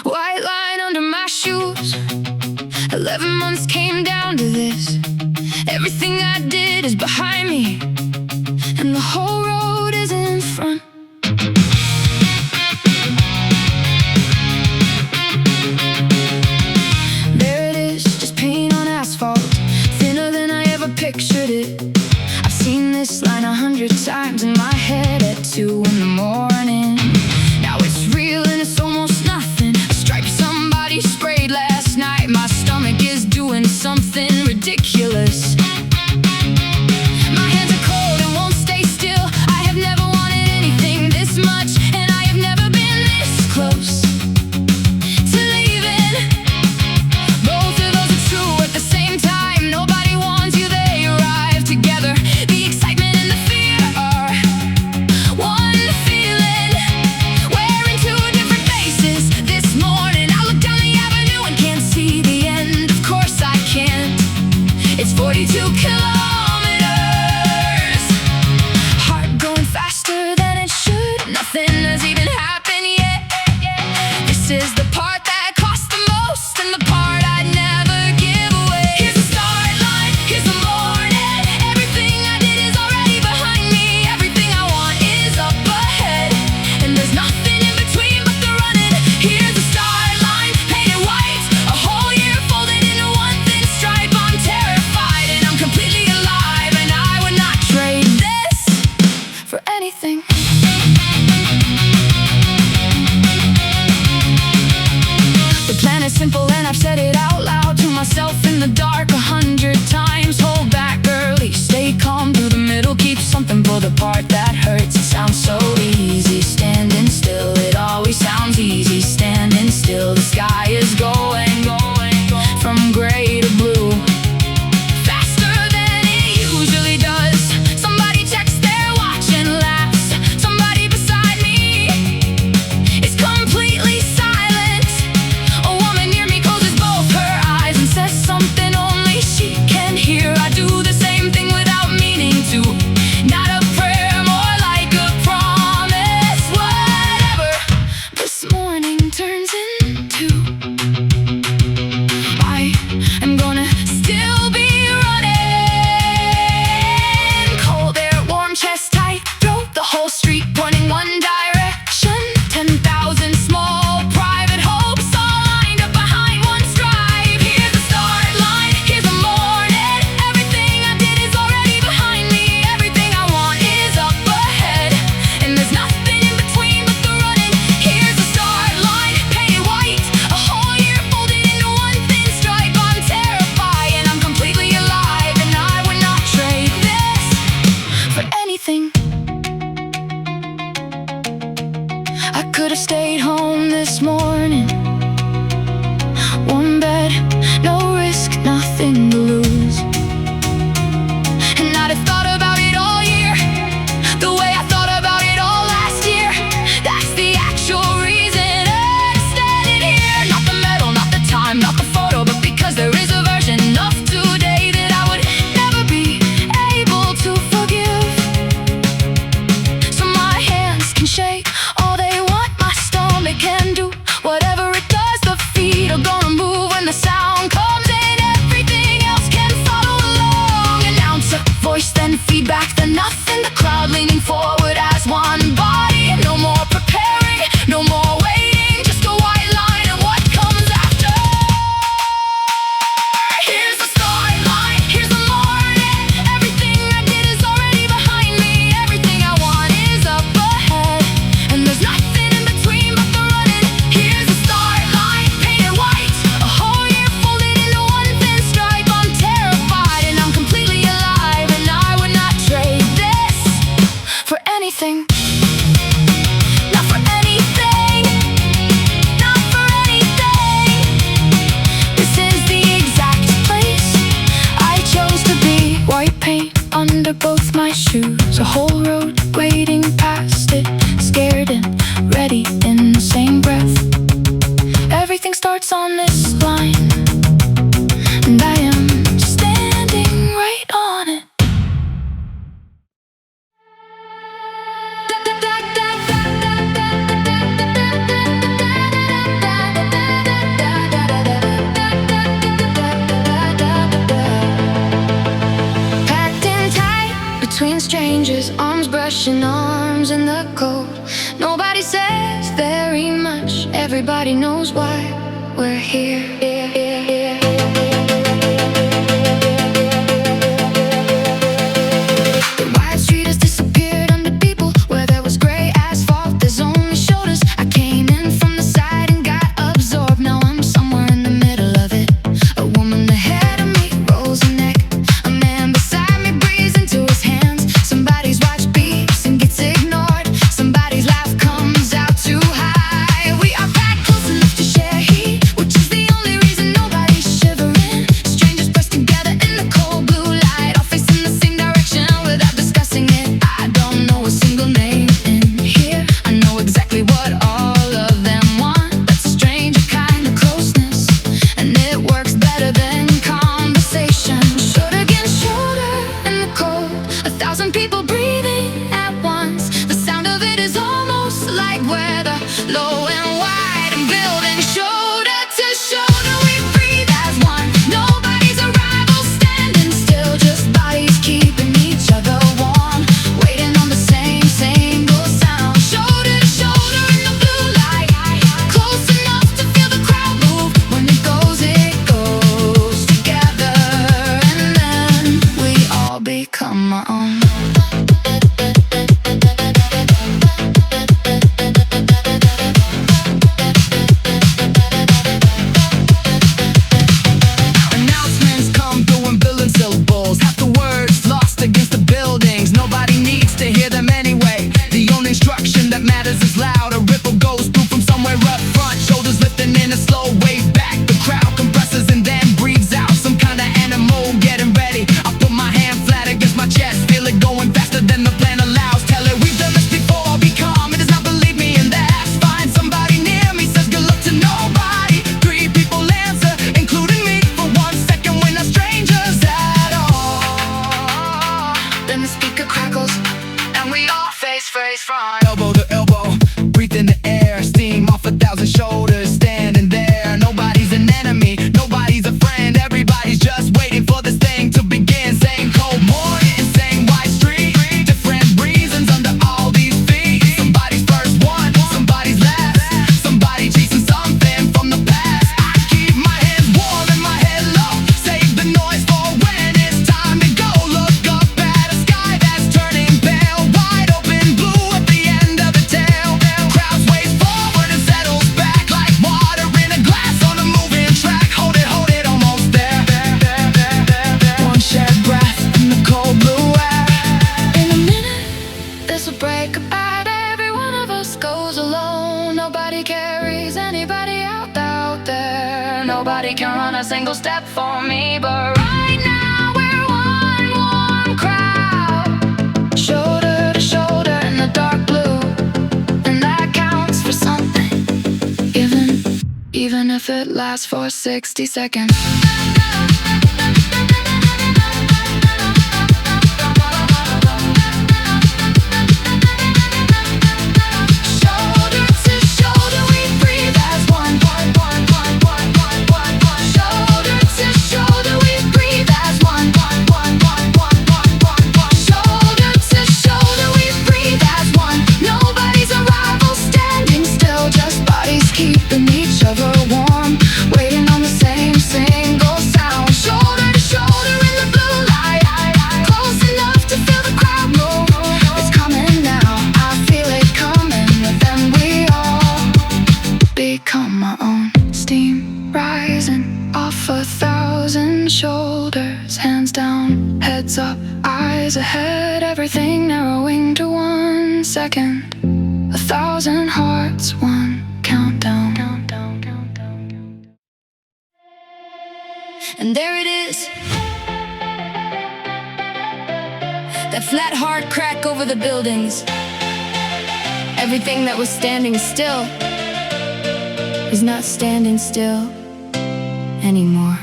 White line under my shoes. 11 months came down to this. Everything I did is behind me, and the whole road is in front. There it is, just paint on asphalt, thinner than I ever pictured it. I've seen this line 100 times in my head at 2 in the morning. Now it's real and it's almost nothing. A stripe somebody sprayed last night. My stomach is doing something ridiculous. My hands are cold and won't stay still. I have never wanted anything this much, and I have never been this close to leaving. Both of those are true at the same time. Nobody warns you, they arrive together. The excitement and the fear are one feeling. Wearing two different faces. This morning I look down the avenue and can't see the end. Of course I can't. It's 42 kilometers. Heart going faster than it should. Nothing has even happened yet. This is the part that costs the most, and the part I'd never give away. Here's the start line, here's the morning. Everything I did is already behind me. Everything I want is up ahead, and there's nothing in between but the running. Here's the start line, painted white. A whole year folded into one thin stripe. I'm terrified and I'm completely alive, and I would not trade this for anything. The plan is simple and I've said it out loud to myself in the dark 100 times. Hold back early, stay calm through the middle. Keep something for the part that hurts. It sounds so easy, standing still. It always sounds easy, standing still. The sky is going from gray to blue, faster than it usually does. Somebody checks their watch and laughs. Somebody beside me is completely silent. A woman near me closes both her eyes and says something only she can hear. I do the same thing without meaning to. Not a prayer, more like a promise. Whatever this morning turns into, I am gonna still be running. Cold air, warm chest, tight throat. The whole street pointing one direction. 10,000 small private hopes all lined up behind one stripe. Here's the start line, here's the morning. Everything I did is already behind me. Everything I want is up ahead, and there's nothing in between but the running. Here's the start line, painted white. A whole year folded into one thin stripe. I'm terrified and I'm completely alive, and I would not trade this for anything. I could have stayed home this morning. Warm bed, no risk, nothing to lose. And I'd have thought about it all year, the way I thought about it all last year. That's the actual reason I'm standing here. Not the medal, not the time, not the photo, but because there is a version of today that I would never be able to forgive. So my hands can shake all they want, my stomach can do whatever it does. The feet are gonna move when the sound comes in. Everything else can follow along. Announcer, voice, then feedback, then nothing. The crowd leaning forward as one body. No more preparing, no more waiting. Just a white line and what comes after. Here's the start line, here's the morning. Everything I did is already behind me. Everything I want is up ahead, and there's nothing in between but the running. Here's the start line, painted white. A whole year folded into one thin stripe. I'm terrified and I'm completely alive, and I would not trade this for anything. Not for anything. Not for anything. This is the exact place I chose to be. White paint under both my shoes. A whole road waiting past it. Scared and ready in the same breath. Everything starts on this line, and I am standing right on it. flashing arms in the cold. Nobody says very much, everybody knows why we're here. The wide street has disappeared under people. Where there was gray asphalt, there's only shoulders. I came in from the side and got absorbed. Now I'm somewhere in the middle of it. A woman ahead of me rolls her neck. A man beside me breathes into his hands. Somebody's watch beeps and gets ignored. Somebody's laugh comes out too high. We are packed close enough to share heat, which is the only reason nobody's shivering. Strangers pressed together in the cold blue light, all facing the same direction without discussing it. I don't know a single name in here. I know exactly what all of them want. That's a stranger kind of closeness, and it works better than conversation. Shoulder against shoulder in the cold, 1,000 people breathing at once. The sound of it is almost like weather, low and wide and building. Shoulder to shoulder, we breathe as one. Nobody's a rival standing still, just bodies keeping each other warm, waiting on the same single sound. Shoulder to shoulder in the blue light, close enough to feel the crowd move. When it goes together, and then we all become our own. Announcements come through in billion syllables. Half the words lost against the buildings. Nobody needs to hear them anyway. The only instruction that matters is loud. A ripple goes through from somewhere up front. Shoulders lifting in a slow wave back. The crowd compresses and then breathes out. Some kind of animal getting ready. I put my hand flat against my chest. Feel it going faster than the plan allows. Tell it we've done this before. Be calm, it does not believe me, and that's fine. Somebody near me says good luck to nobody. 3 people answer, including me. For 1 second we're not strangers at all. Then the speaker crackles, and we all face front, elbow to elbow. Breathe in the air, steam off 1,000 shoulders. Standing there, nobody's an enemy, nobody's a friend. Everybody's just waiting for this thing to begin. Same cold morning, same wide street, different reasons under all these feet. Somebody's first one, somebody's last, somebody chasing something from the past. I keep my hands warm and my head low, save the noise for when it's time to go. Look up at a sky that's turning pale, wide open blue at the end of the tail. Crowds wave forward and settles back like water in a glass on a moving track. Hold it, almost there. One shared breath in the cold blue air. In a minute, this'll break apart. Every one of us goes alone. Nobody carries anybody out there. Nobody can run a single step for me, but right now we're one warm crowd. Shoulder to shoulder in the dark blue, and that counts for something, even if it lasts for 60 seconds. Shoulder to shoulder, we breathe as one. Shoulder to shoulder, we breathe as one. Shoulder to shoulder, we breathe as one. Nobody's a rival standing still, just bodies keeping each other warm, waiting on the same single sound. Shoulder to shoulder in the blue light, close enough to feel the crowd move. It's coming now, I feel it coming. Then we all become our own. Steam rising off 1,000 shoulders. Hands down, heads up, eyes ahead. Everything narrowing to 1 second. 1,000 hearts, 1 countdown. And there it is, that flat hard crack over the buildings. Everything that was standing still is not standing still anymore.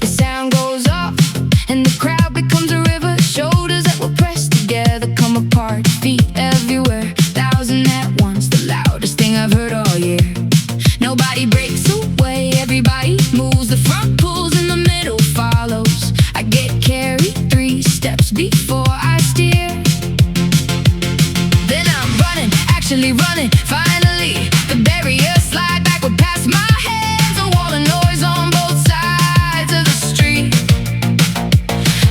The sound goes off and the crowd becomes a river. Shoulders that were pressed together come apart, feet everywhere, 1,000 at once, the loudest thing I've heard all year. Nobody breaks away, everybody moves. The front pulls in the last year. Then I'm running, actually running, finally. The barrier slide backward past my hands. A wall of noise on both sides of the street.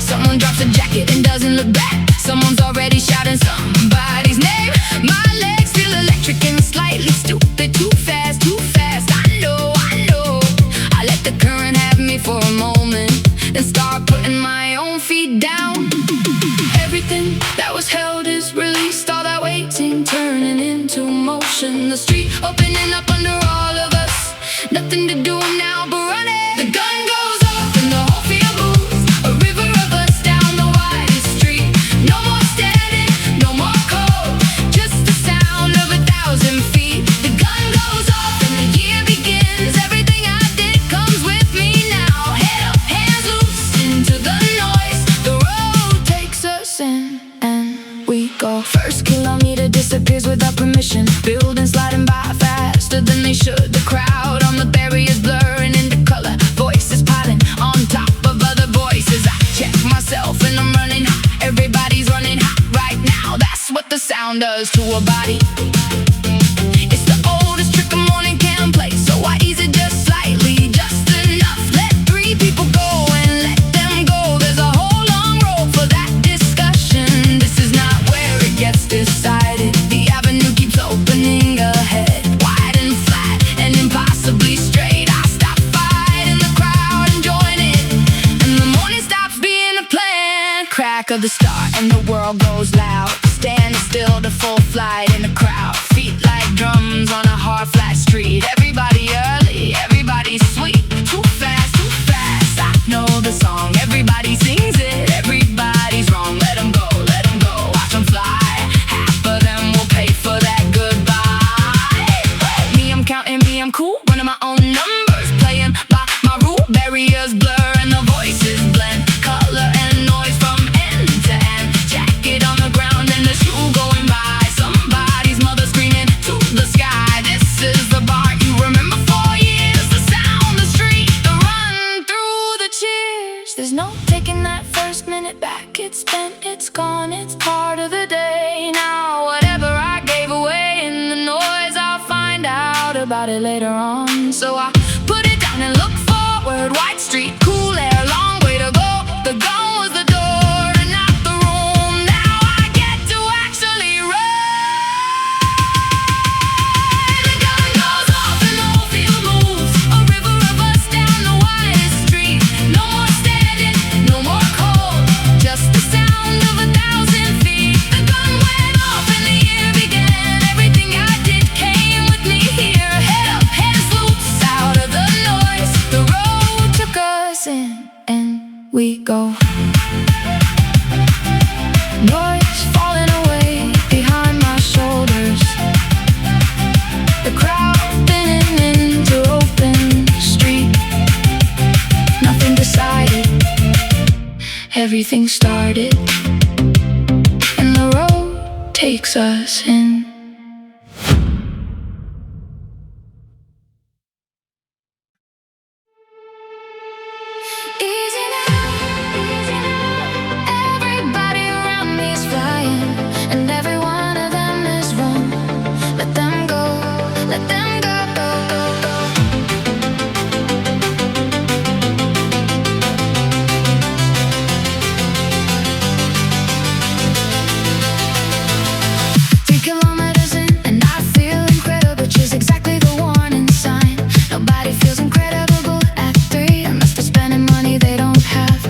Someone drops a jacket and doesn't look back. Someone's already shouting somebody's name. My legs feel electric and slightly stupid. Too fast, too fast. I know, I know. I let the current have me for a moment, then start putting my own feet down. Everything that was held is released. All that waiting turning into motion. The street opening up under all of us. Nothing to do now but run it. The gun goes off and the whole field moves. A river of us down the widest street. No more standing, no more cold. Just the sound of 1,000 feet. The gun goes off and the year begins. Everything I did comes with me now. Head up, hands loose into the noise. The road takes us in and we go. First kilometer disappears without permission. Buildings sliding by faster than they should. The crowd on the barriers blurring into color. Voices piling on top of other voices. I check myself and I'm running hot. Everybody's running hot right now. That's what the sound does to a body. It's the oldest trick a morning can play. So I ease it just slightly, just enough. Let 3 people go and let them go. There's a whole long road for that discussion. This is not where it gets decided. The avenue keeps opening ahead, wide and flat and impossibly straight. I stop fighting the crowd and join it, and the morning stops being a plan. Crack of the start and the world goes loud. Standing still to full flight in the crowd. Feet like drums on a hard flat street. Everybody early, everybody sweet. Too fast, too fast. I know the song, everybody sings it. Everybody's wrong, let them go, let them go. Watch them fly, half of them will pay for that goodbye. Me, I'm counting, me, I'm cool, running my own numbers. Playing by my rule, barriers blur and the voices blend. Color and noise from end to end. Jacket on the ground and the shoe going by. Somebody's mother screaming to the sky. This is the part you remember for years. The sound, the street, the run through the cheers. There's no taking that first minute back. It's spent, it's gone, it's part of the day now. Whatever I gave away in the noise, I'll find out about it later on. So I put it down and look forward. White street, cool air, long way to go. The gun was the door and not the room. Now I get to actually ride. The gun goes off and the whole field moves. A river of us down the widest street. No more standing, no more cold. Just the sound of 1,000 feet. The gun went off and the year began. Everything I did came with me here. Head up, hands loose out of the noise. The road took us in and we go. Noise falling away behind my shoulders. The crowd thinning into open street. Nothing decided, everything started, and the road takes us in. Easy now, everybody around me is flying, and every one of them is wrong. Let them go, let them go, go, go, go. 3 kilometers in and I feel incredible, which is exactly the warning sign. Nobody feels incredible at 3 unless they're spending money they don't have.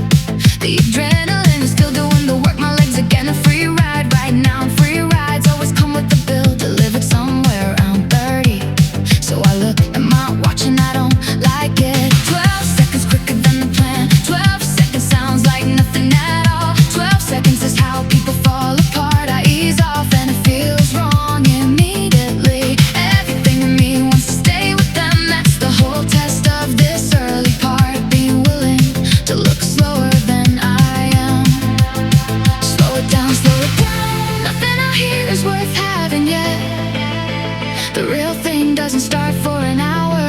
The adrenaline is still doing the work. My legs are getting a free ride right now. Free rides always come with the bill, delivered somewhere around 30. So I look at my watch and I don't like it. 12 seconds quicker than the plan. 12 seconds sounds like nothing at all. 12 seconds is how people fall apart. I ease off and it feels wrong immediately. Everything in me wants to stay with them. That's the whole test of this early part. Being willing to look slower than I am. Slow it down, slow it down. Nothing out here is worth having yet. The real thing doesn't start for an hour,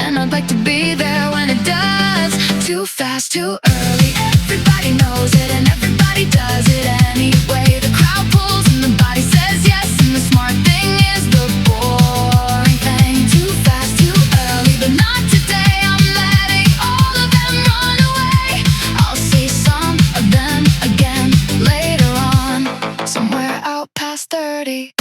and I'd like to be there when it does. Too fast, too early. Everybody knows it and everybody does it. anyway. The crowd pulls and the body says yes, and the smart thing is the boring thing. Too fast, too early, but not today. I'm letting all of them run away. I'll see some of them again later on, somewhere out past 30.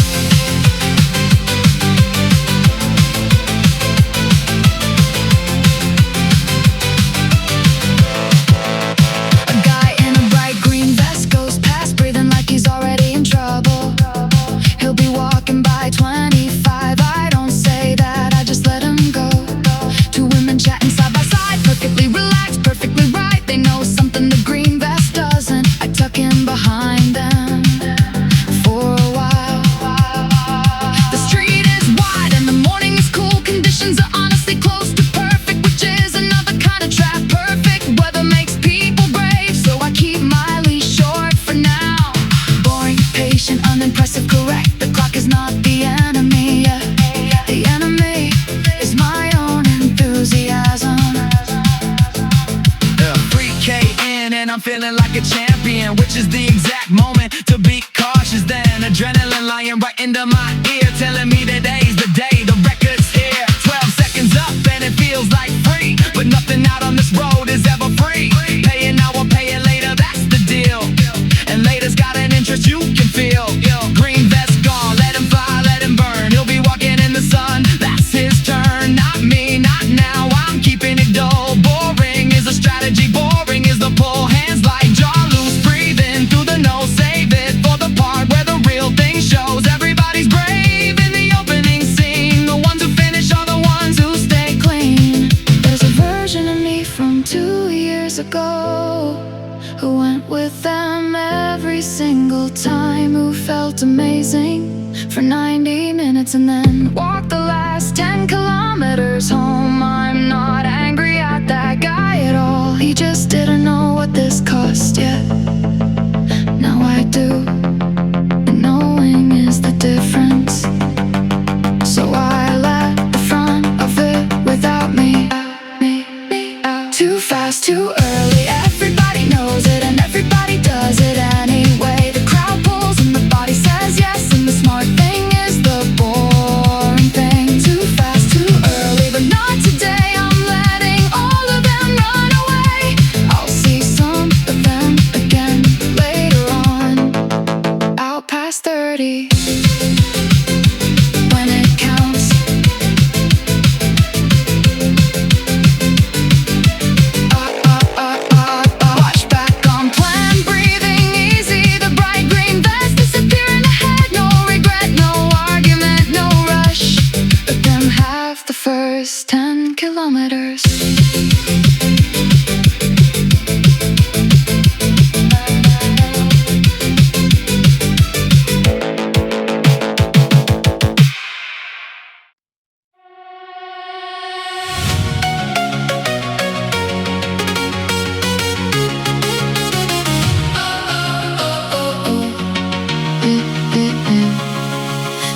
Unimpressive, correct, the clock is not the enemy. The enemy is my own enthusiasm. Free KN and I'm feeling like a champion, which is the exact moment to be cautious. Then adrenaline lying right into my ear, telling me today's the day, the record's here. 12 seconds up and it feels like free, but nothing out on this road is ever free. Pay it now or pay it later, that's the deal. And later's got an interest you can feel. Green vest gone, let him fly, let him burn. He'll be walking in the sun, that's his turn. Not me, not now, I'm keeping it dull. Boring is a strategy, boring is the pull. Hands like jaw loose, breathing through the nose. Save it for the part where the real thing shows. Everybody's brave in the opening scene. The ones who finish are the ones who stay clean. There's a version of me from 2 years ago who went with them every single time, who felt amazing for 90 minutes and then walked the last 10 kilometers home. I'm not angry at that guy at all, he just didn't know what this cost yet. Now I do, and knowing is the difference. So I left the front of it without me. Too fast, too early, everybody knows it and everybody does it anyway. The crowd pulls and the body says yes, and the smart thing is the boring thing. Too fast, too early, but not today. I'm letting all of them run away. I'll see some of them again later on, out past 30. When it counts. The first 10 kilometers.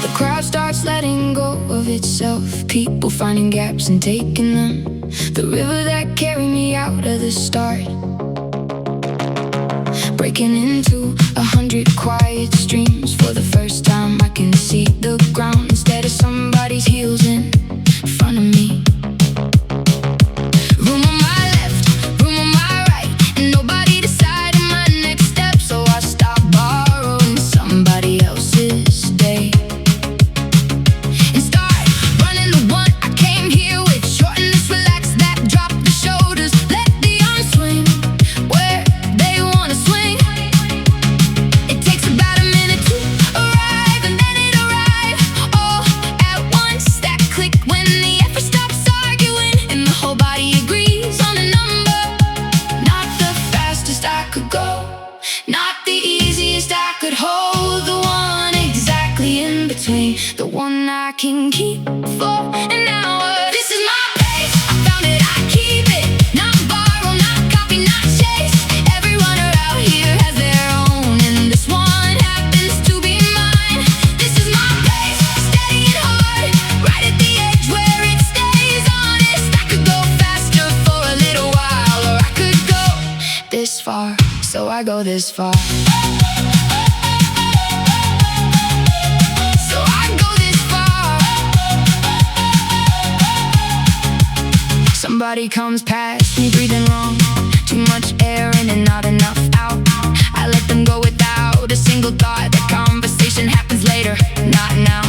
The crowd starts letting go of itself, people finding gaps and taking them. The river that carried me out of the start, breaking into 100 quiet streams. For the first time I can see the ground instead of somebody's heels in front of me. Room on my left, room on my right, and nobody decided my next step. So I stopped borrowing somebody else's day and start running the one I came here with. Shorten this, relax that, drop the shoulders, let the arms swing where they wanna swing. It takes about a minute to arrive, and then it arrives all at once. That click when the effort stops arguing, and the whole body agrees on a number. Not the fastest I could go, not the easiest I could hold, the one exactly in between, the one I can keep for an hour. This is my pace, I found it, I keep it. Not borrow, not copy, not chase. Every runner out here has their own, and this one happens to be mine. This is my pace, steady and hard, right at the edge where it stays honest. I could go faster for a little while, or I could go this far, so I go this far. Somebody comes past me breathing wrong, too much air in and not enough out. I let them go without a single thought. That conversation happens later, not now.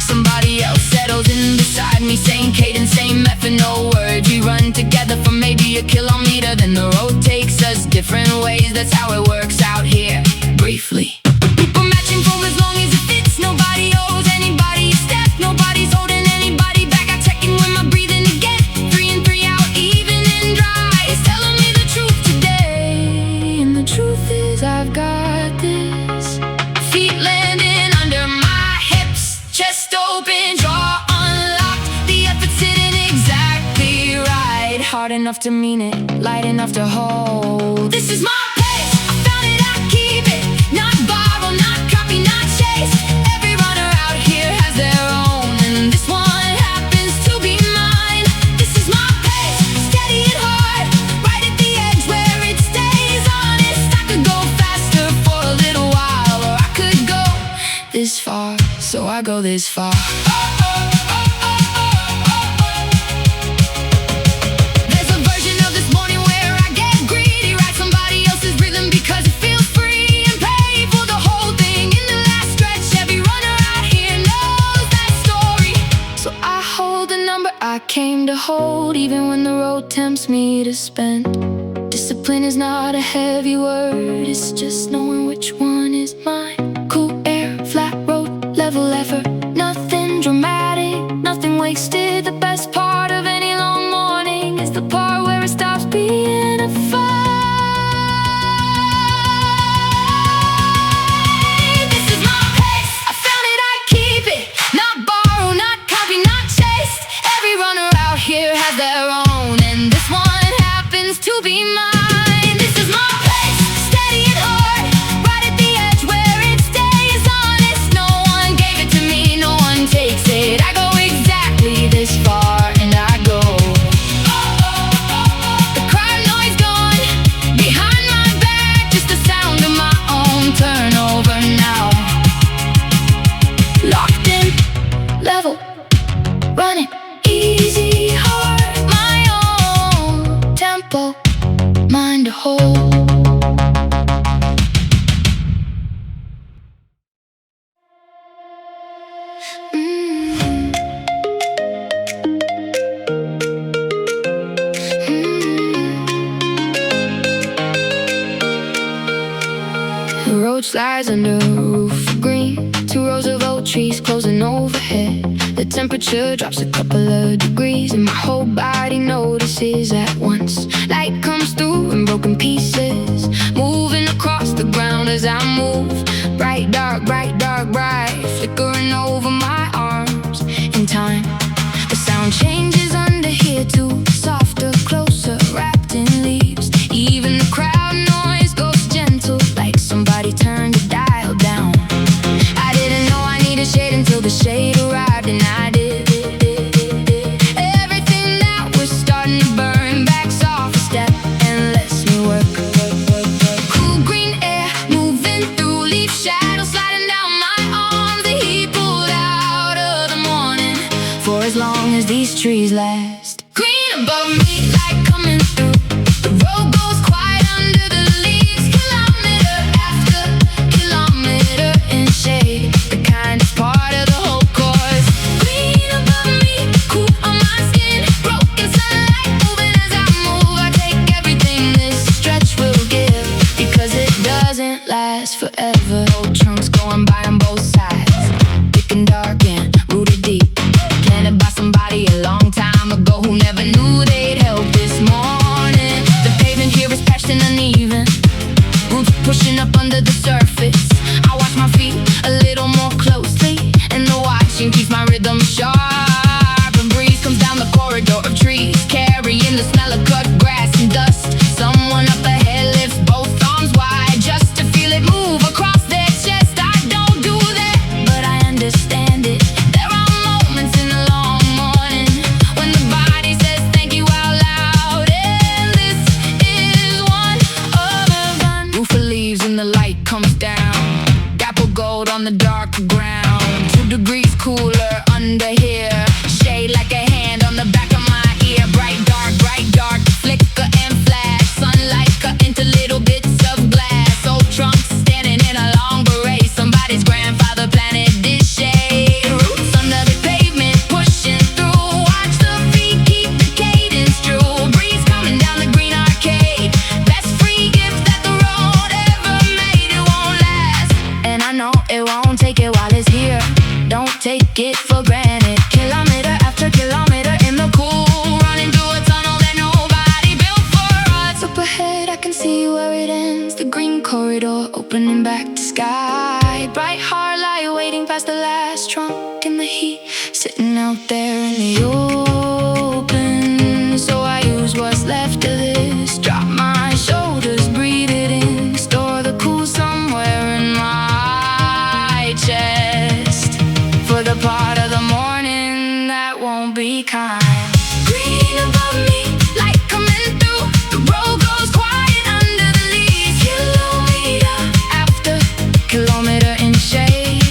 Somebody else settles in beside me, same cadence, same effort, no words. We run together for maybe a kilometer, then the road takes us different ways. That's how it works out here, briefly. People matching for as long as it fits. Nobody owes anybody a step. Nobody's holding anybody back. I'm checking with my breathing again. 3 in, 3 out, even and dry. It's telling me the truth today, and the truth is I've got this. Feet landing under my hips, chest open, jaw unlocked. The effort's sitting exactly right. Hard enough to mean it, light enough to hold. This is my pace, I found it, I keep it. Not borrow, not copy, not chase. Every runner out here has their own, and this one happens to be mine. This is my pace, steady and hard, right at the edge where it stays honest. I could go faster for a little while, or I could go this far, so I go this far. There's a version of this morning where I get greedy, write somebody else's rhythm because it feels free, and pay for the whole thing in the last stretch. Every runner out here knows that story, so I hold the number I came to hold, even when the road tempts me to spend. Discipline is not a heavy word, it's just knowing which one is mine. Cool air, flat road, level effort, nothing dramatic, nothing wasted. The best part of any long morning is the part where it stops being a fight. This is my pace, I found it, I keep it. Not borrow, not copy, not chase. Every runner out here has their own, and this one happens to be mine. This is my pace, steady and hard, right at the edge where it stays honest. No one gave it to me, no one takes it. I go exactly this far, and I go. The crowd noise gone, behind my back, just the sound of my own turnover now. Locked in, level, running, easy, hard, my own tempo, mind to hold. The road slides under a roof of green, 2 rows of old trees closing overhead. The temperature drops a couple of degrees, and my whole body notices at once. Light comes through in broken pieces, moving across the ground as I move. Bright, dark, bright, dark, bright, flickering over my arms in time. The sound changes under here too, softer, closer, wrapped in leaves. Even the crowd noise goes gentle, like somebody turned the dial down. I didn't know I needed shade until the shade arrived, and I did. Everything that was starting to burn backs off a step and lets me work. Cool green air moving through leaf shadows, sliding down my arms. The heat pulled out of the morning, for as long as these trees last. Green above me, light coming through. The road goes quiet under the leaves, kilometer after kilometer in shade. The kindest part of the whole course. Green above me, cool on my skin, broken sunlight moving as I move. I take everything this stretch will give, because it doesn't last forever. Old trunks going by on both sides, thick and dark and rooted deep. Planted by somebody a long time ago who never knew they'd help this morning. The pavement here is patched and uneven, roots pushing up under the surface. I watch my feet a little more closely, and the watching keeps my rhythm sharp. A breeze comes down the corridor of trees, carrying the smell of cut grass and dust. Someone up ahead lifts both arms wide just to feel it move across their chest. I don't do that, but I understand it. There are moments in the long morning when the body says thank you out loud, and this is one of them. Roof of leaves and the light comes down, dappled gold on the dark ground. 2 degrees cooler under here, shade like a hand on the back of my ear. Bright, dark, bright, won't take it while it's here. Don't take it for granted. Kilometer after kilometer in the cool, running through a tunnel that nobody built for us. Up ahead I can see where it ends, the green corridor opening back to sky. Bright hard light waiting past the last trunk in the heat, sitting out there in the open. So I use what's left of this, drop my shoulders, breathe it in, store the cool somewhere in my chest, for the part of the morning that won't be kind. Green above me, light coming through, the road goes quiet under the leaves. Kilometer after kilometer in shade,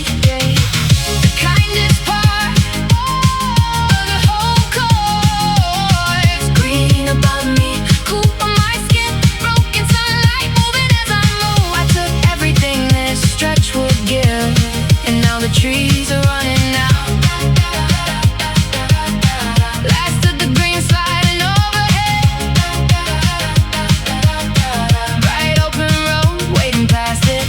the kindest part of the whole course. Green above me, cool on my skin, broken sunlight moving as I move. I took everything this stretch would give, and now the trees are running out. Last of the green sliding overhead, bright open road waiting past it,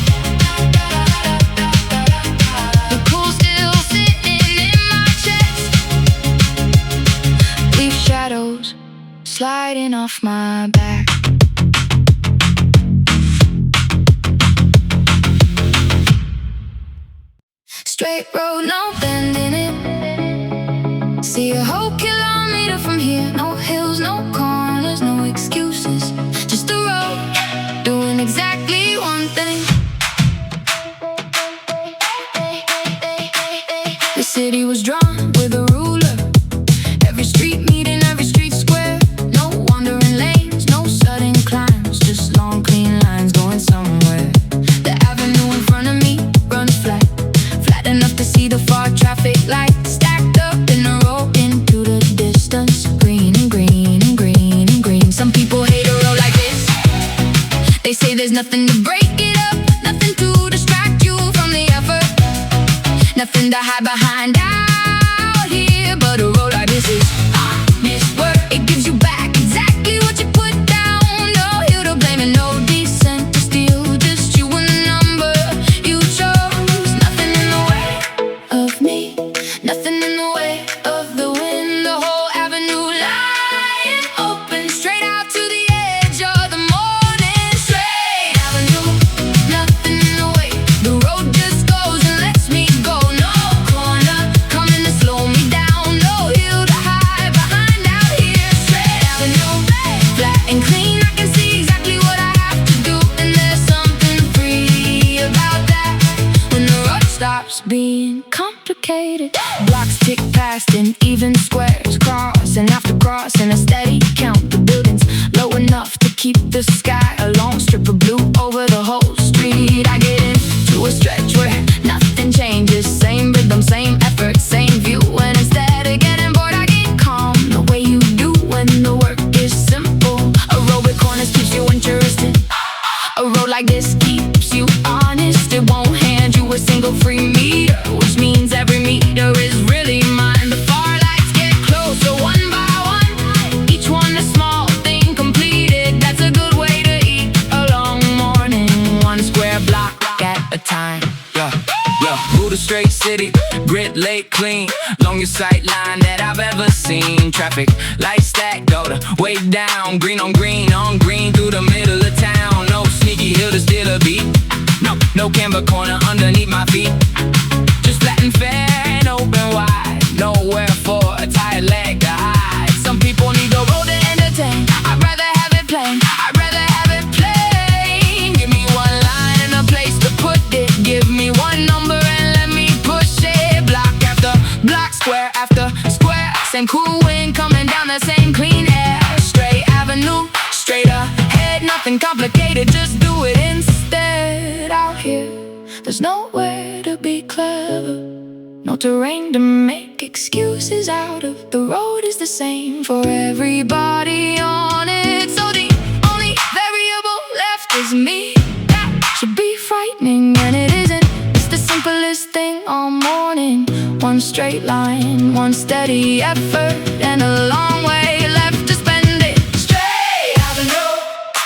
the cool still sitting in my chest. Leaf shadows sliding off my back. Straight road, no bending it. See a whole kilometer from here. No hills, no corners, no excuses. Just a road, doing exactly one thing. The city was drawn with a ruler, every street meeting, every street square. No wandering lanes, no sudden climbs, just long clean lines going somewhere. The avenue in front of me runs flat, flat enough to see the far traffic lights stacked up in a row into the distance. Green and green and green and green. Some people hate a road like this. They say there's nothing to break it up, nothing to distract you from the effort, nothing to hide behind out here. But a road like this is honest work. It gives you back exactly what you put down. No hill to blame and no descent to steal, just you and the number you chose. Nothing in the way of me, nothing in the way of the wind. The whole avenue lying open, straight out to the edge of the morning. Straight avenue, nothing in the way. The road just goes and lets me go. No corner coming to slow me down, no hill to hide behind out here. Straight avenue, flat and clean, I can see exactly what I have to do, and there's something free about that. When the road stops being complicated, blocks tick past in even squares, crossing after crossing, a steady count. The buildings low enough to keep the sky a long strip of blue over the whole street. I get into a stretch where nothing changes, same rhythm, same effort, same view. And instead of getting bored, I get calm, the way you do when the work is simple. A road with corners keeps you interested. A road like this keeps you honest. It won't hand you a single free meter, which means every meter is really mine. The far lights get closer one by one, each one a small thing completed. That's a good way to eat a long morning, one square block at a time. Buddha straight city, grid laid clean, longest sight line that I've ever seen. Traffic lights stacked, go the way down, green on green through the middle of town. No sneaky hill to steal a beat, no camber corner underneath my feet. Just flat and fair and open wide, nowhere for a tired leg to hide. Some people need the road to entertain, I'd rather have it plain, I'd rather have it plain. Give me one line and a place to put it, give me one number and let me push it. Block after block, square after square, same cool wind coming down, the same clean air. Straight avenue, straight ahead, nothing complicated, just do it instead. Out here, there's nowhere to be clever, no terrain to make excuses out of. The road is the same for everybody on it. So the only variable left is me. That should be frightening, and it isn't. It's the simplest thing all morning. One straight line, one steady effort, and a long way left to spend it. Straight avenue,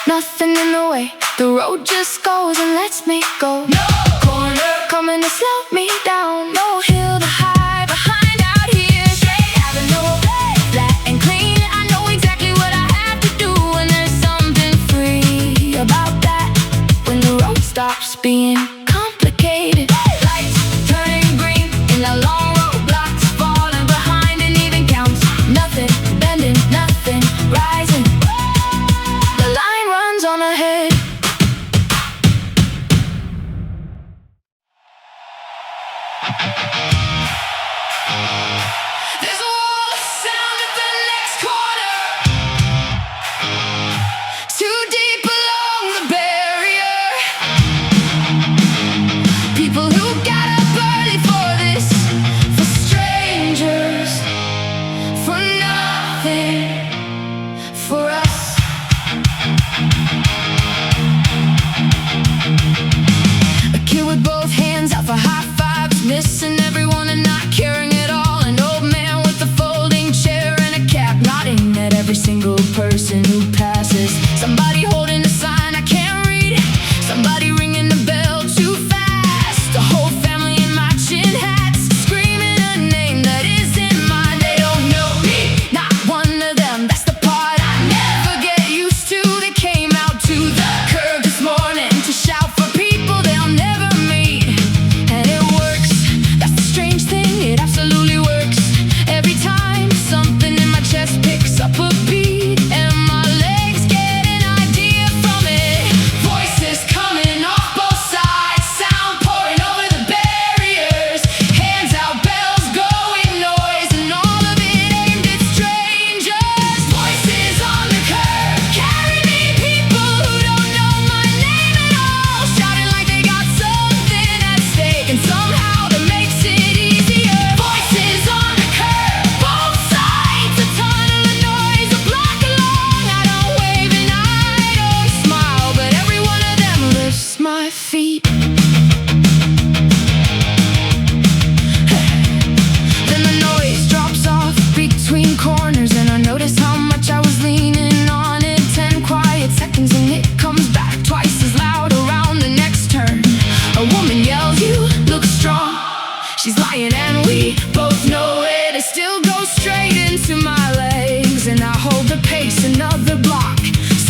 nothing in the way. The road just goes and lets me go. No corner coming coming to slow me down. No hill to hide behind out here. Straight avenue, flat and clean. I know exactly what I have to do, and there's something free about that. When the road stops being complicated, lights turning green in the long roadblocks, falling behind and even counts. Nothing bending, nothing rising. The line runs on ahead. There's a wall of sound at the next corner, too deep along the barrier. People who got up early for this, for strangers, for nothing, for us. A kid with both hands out for high fives, missing everyone and not caring at all. An old man with a folding chair and a cap, nodding at every single person who passes. Somebody holding a sign I can't read, somebody ringing the bell too fast. A whole family in matching hats, screaming a name that isn't mine. They don't know me, not one of them. That's the part I never get used to. They came out to the curb this morning to shout for people they'll never meet. And it works, that's the strange thing, it absolutely works. Every time something in my chest picks up a beat, and my legs get an idea from it. Voices coming off both sides, sound pouring over the barriers. Hands out, bells going, noise, and all of it aimed at strangers. Voices on the curb, carry me, people who don't know my name at all, shouting like they got something at stake, and somehow that makes it easier. Voices on the curb, both sides, a tunnel of noise, a block along. I don't wave and I don't smile, but every one of them lifts my feet. Then the noise drops off between corners, and I notice how much I was leaning on it. 10 quiet seconds and it comes back twice as loud around the next turn. A woman yells, "You look strong." She's lying and we both know it. It still goes straight into my legs, and I hold the pace another block.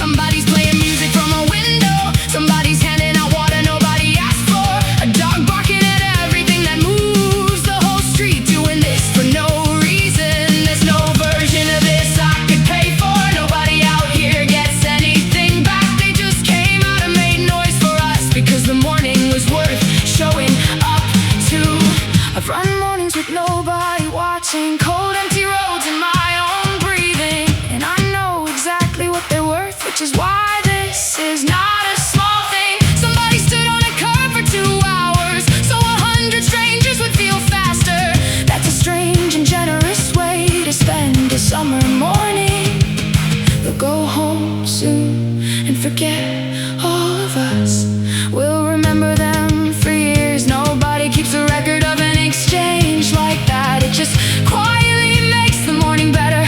Somebody's playing music from a window, somebody's handing out water nobody asked for. A dog barking at everything that moves. The whole street doing this for no reason. There's no version of this I could pay for. Nobody out here gets anything back. They just came out and made noise for us, because the morning was worth showing up to. I've run mornings with nobody watching, cold empty roads and my own breathing, and I know exactly what they're worth, which is why this is not a small thing. Somebody stood on a curb for 2 hours, so 100 strangers would feel faster. That's a strange and generous way to spend a summer morning. They'll go home soon and forget all of us. We'll remember them for years. Nobody keeps a record of an exchange like that. It just quietly makes the morning better.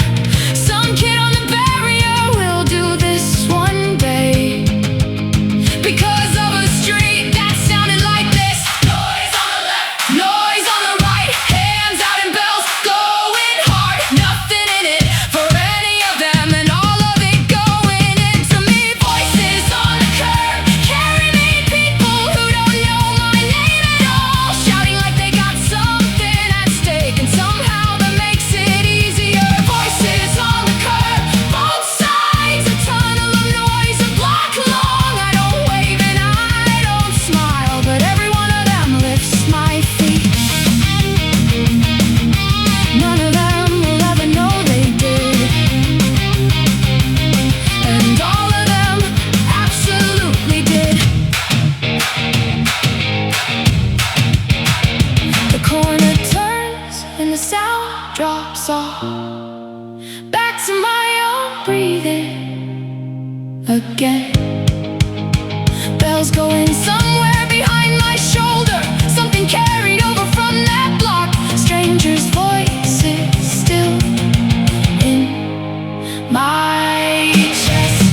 Some kid on the barrier will do this one day, because of a street that sounded like this. Noise on the left, noise on the right, hands out and bells going hard. Nothing in it for any of them, and all of it going into me. Voices on the curb, carry me, people who don't know my name at all, shouting like they got something at stake, and somehow that makes it easier. Voices on the curb, both sides, a tunnel of noise, a block long. I don't wave and I don't smile, but every one of them lifts my feet. None of them will ever know they did, and all of them absolutely did. The corner turns and the sound drops off, back to my own breathing again. Bells going somewhere behind my shoulder, something carried over from that block. Strangers' voices still in my chest.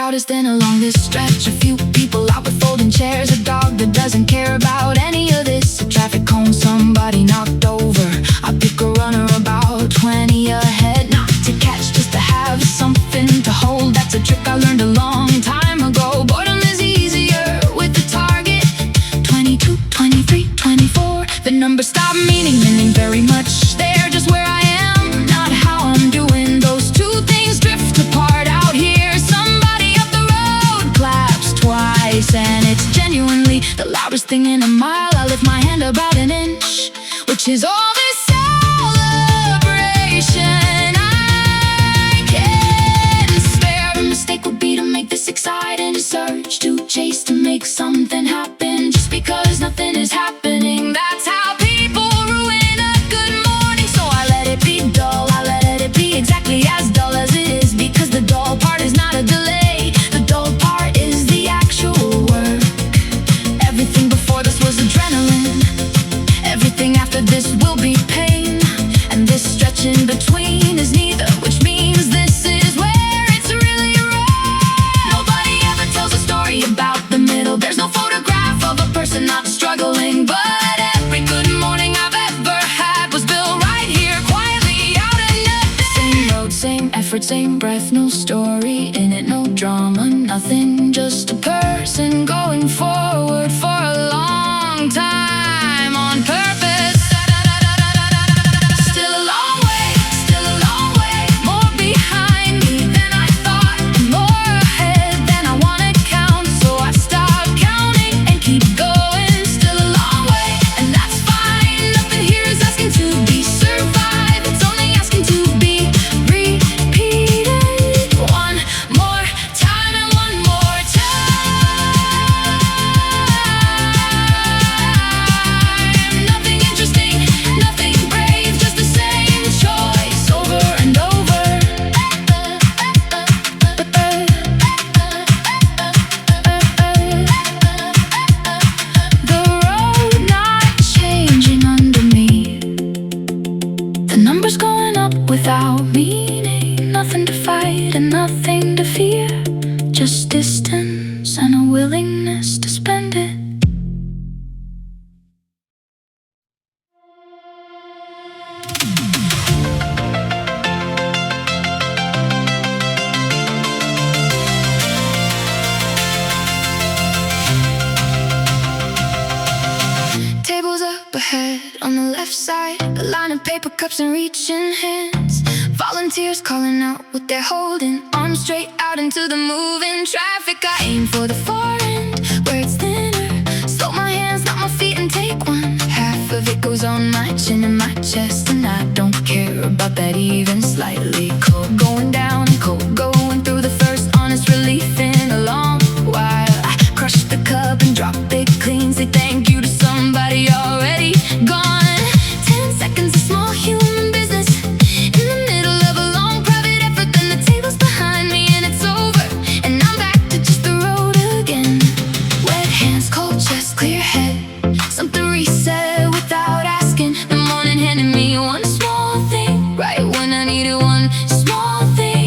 crowd is thin along this stretch. A few people out with folding chairs, a dog that doesn't care about any of this, a traffic cone somebody knocked over. I pick a runner about 20 ahead, not to catch, just to have something to hold. That's a trick I learned a long time ago. Boredom is easier with the target. 22, 23, 24. The numbers stop meaning very much. They're just where I am, not how I'm doing. Those two things drift apart out here. Somebody up the road claps twice, and it's genuinely the loudest thing in a mile. I lift my hand about an inch, which is all this celebration I can spare. A mistake would be to make this exciting, a surge to chase, to make something happen just because nothing is happening. That's how people ruin a good morning. So I let it be dull, I let it be exactly as dull as it is, because the dull part is not a delay. The dull part is the actual work. Everything before this was adrenaline, everything after this will be pain, and this stretch in between is neither, which means this is where it's really wrong. Nobody ever tells a story about the middle. There's no photograph of a person not struggling, but every good morning I've ever had was built right here, quietly out of nothing. Same road, same effort, same breath, no story in it, no drama, nothing, just a person going forward for a long time on purpose. Still a long way, more behind me than I thought, and more ahead than I wanna count. So I stop counting and keep going. Still a long way, and that's fine. Nothing here is asking to be survived, it's only asking to be repeated one more time and one more time. Nothing interesting, nothing brave, just the same choice over and over. The road not changing under me, the numbers going up without meaning. Nothing to fight and nothing to fear, just distance and a willingness to spend it. Tables up ahead on the left side, a line of paper cups and reaching hands. Volunteers calling out what they're holding, arms straight out into the moving traffic. I aim for the far end where it's thinner, slow my hands, not my feet, and take one. Half of it goes on my chin and my chest, and I don't care about that even slightly. Cold going down, cold going through, the first honest relief in a long while. I crush the cup and drop it clean, say thank you to somebody already gone. 10 seconds of small human business in the middle of a long private effort, then the table's behind me and it's over, and I'm back to just the road again. Wet hands, cold chest, clear head, something reset without asking. The morning handed me one small thing right when I needed one small thing.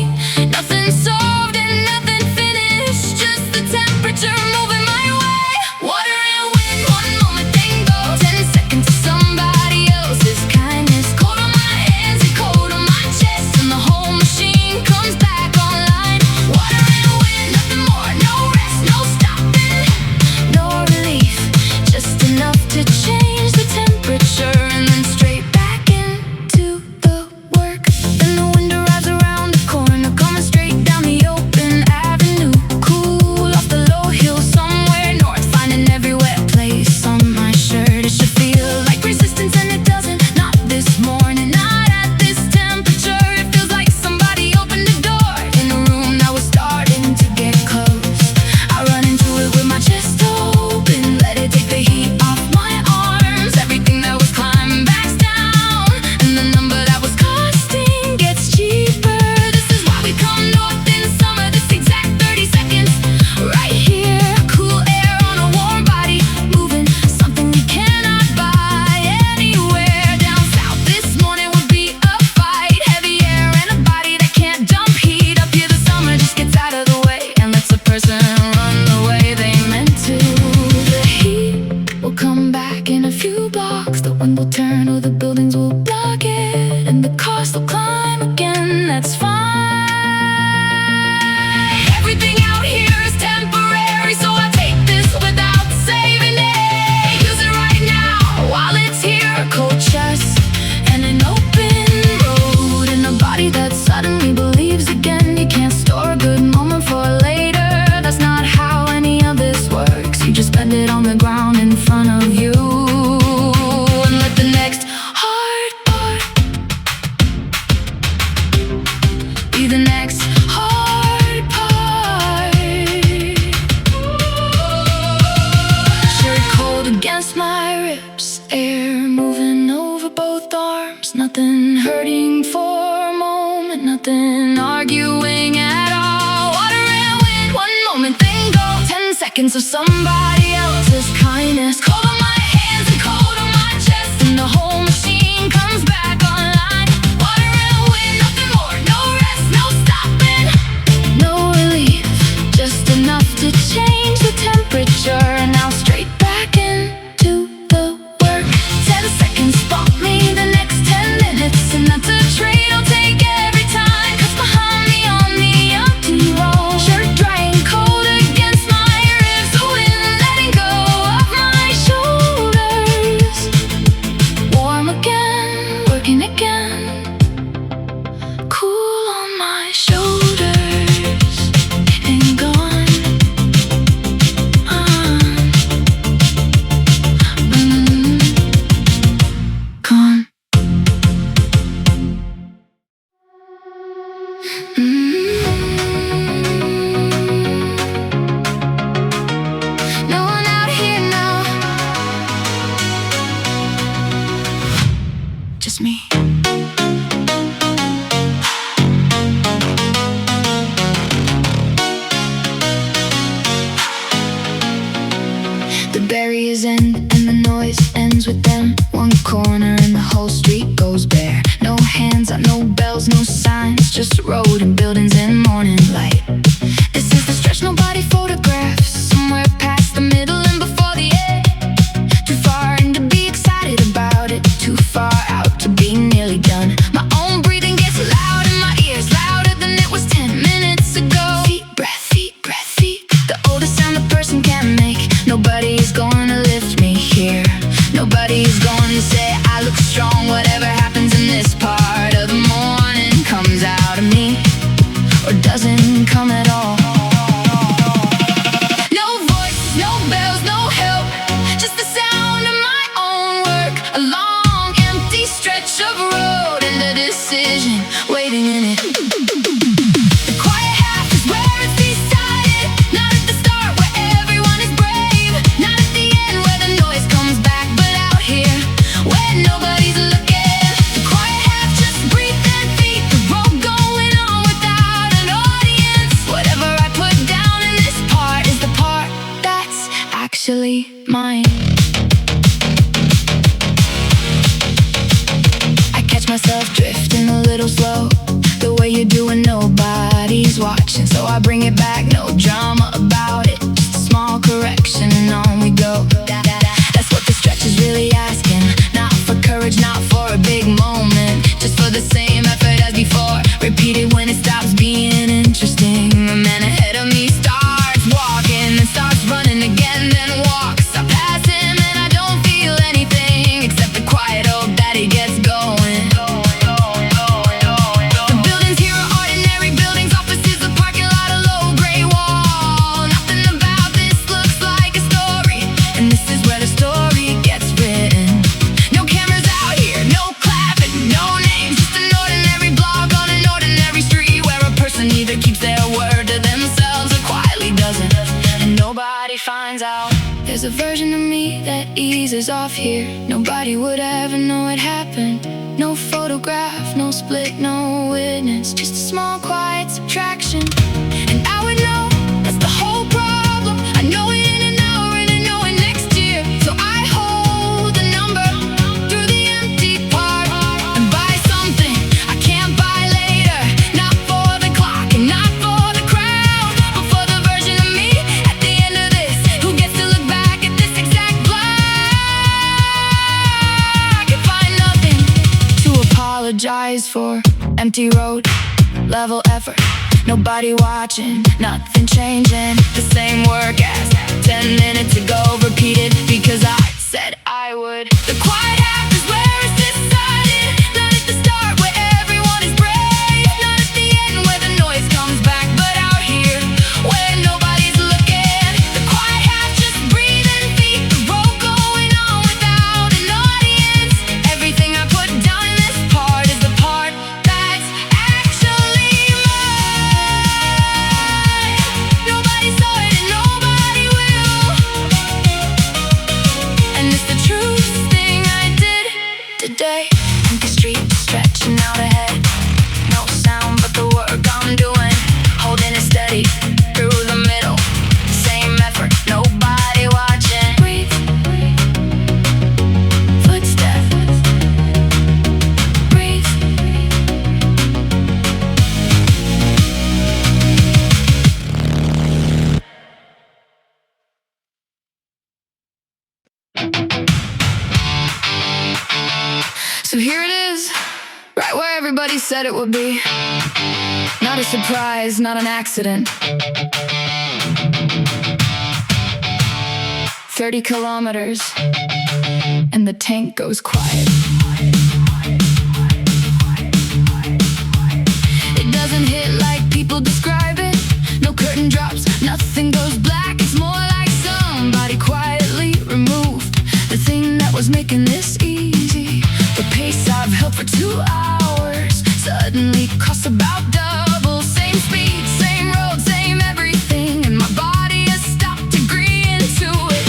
air, moving over both arms. Nothing hurting for a moment, nothing arguing at all. Water and wind, one moment, then go. 10 seconds of somebody else's kindness. Cold on my hands and cold on my chest, and the whole machine comes back online. Water and wind, nothing more, no rest, no stopping. No relief, just enough to change the temperature. Now straight back into the work. 10 seconds spot me the next 10 minutes, and that's a trade I'll take every time. 'Cause behind me on the empty road, shirt dry and cold against my ribs, the wind letting go of my shoulders. Warm again, working again, cool on my shoulders, and gone. Gone. No one out here now, just me. The barriers end and the noise ends with them. One corner and the whole street goes bare. No hands out, no bells, no signs, just road and buildings and morning light. This is the stretch nobody photographs, somewhere past the middle and before the end. Too far in to be excited about it, too far out to be nearly done. My own breathing gets loud in my ears, louder than it was 10 minutes ago. Feet, breath, feet, breath, feet, the oldest sound a person can make. Nobody's going to lift me here. Nobody's going to say I look strong. Whatever happens in this part of the morning comes out of me, or doesn't come at all. No voice, no bells, no help, just the sound of my own work. A long, empty stretch of road and a decision waiting in it. The quiet half is where it's decided, not at the start where everyone is brave, not at the end where the noise comes back, but out here where nobody's looking. The quiet half just breathe and feet, the road going on without an audience. Whatever I put down in this part is the part that's actually mine. I catch myself drifting a little slow, the way you do when nobody's watching. So I bring it back, no drama about it, just a small correction and on we go. That's what the stretch is really asking. Not for courage, not for a big moment, just for the same effort as before. Repeat it when it stops being interesting. The man ahead of me starts walking, then starts running again, then walks. I pass him and I don't feel anything except the quiet hope that he gets going. The buildings here are ordinary buildings, offices, a parking lot, a low gray wall. Nothing about this looks like a story, and this is where the story gets written. No cameras out here, no clapping, no names, just an ordinary blog on an ordinary street, where a person either keeps their word to themselves or quietly doesn't, and nobody finds out. There's a version of me that eases off here. Nobody would ever know it happened. No photograph, no split, no witness, just a small quiet subtraction. And I would know that's the whole problem. I know it in an hour and I know it next year. So I hold the number through the empty part, and buy something I can't buy later. Not for the clock and not for the crowd, but for the version of me at the end of this, who gets to look back at this exact block. I can find nothing to apologize for. Empty road, level effort, nobody watching, nothing changing. The same work as 10 minutes ago, repeated because I said I would. The quiet half is where it's decided, not at the start where everyone is brave, not at the end where the noise comes back, but out here where nobody's looking. The quiet half just breathe and feet, the road going on without an audience. Everything I put down in this part is the part that's actually mine. Nobody saw it So here it is, right where everybody said it would be. Not a surprise, not an accident. 30 kilometers, and the tank goes quiet. It doesn't hit like people describe it. No curtain drops, nothing goes black. It's more like somebody quietly removed the thing that was making this easy. The pace I've held for 2 hours suddenly costs about double. Same speed, same road, same everything, and my body has stopped agreeing to it.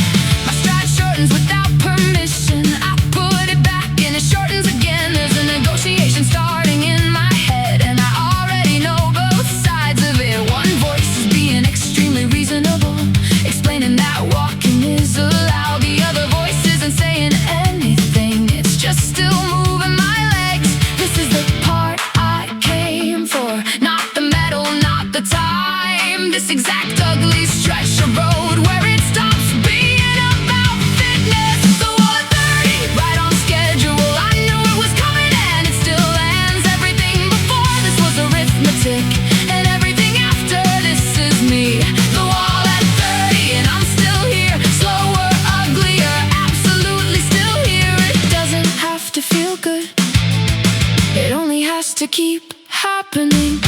My stride shortens without permission. I put it back and it shortens again. There's a negotiation starting in my head, and I already know both sides of it. One voice is being extremely reasonable, explaining that walking is allowed. The other voice isn't saying anything, it's just still moving my legs. This is the part I came for, not the medal, not the time. This exact ugly stretch of road where it stops being about fitness. The wall at 30, right on schedule. I knew it was coming and it still ends. Everything before this was arithmetic, and everything after this is me. The wall at 30 and I'm still here. Slower, uglier, absolutely still here. It doesn't have to feel good, it only has to keep happening.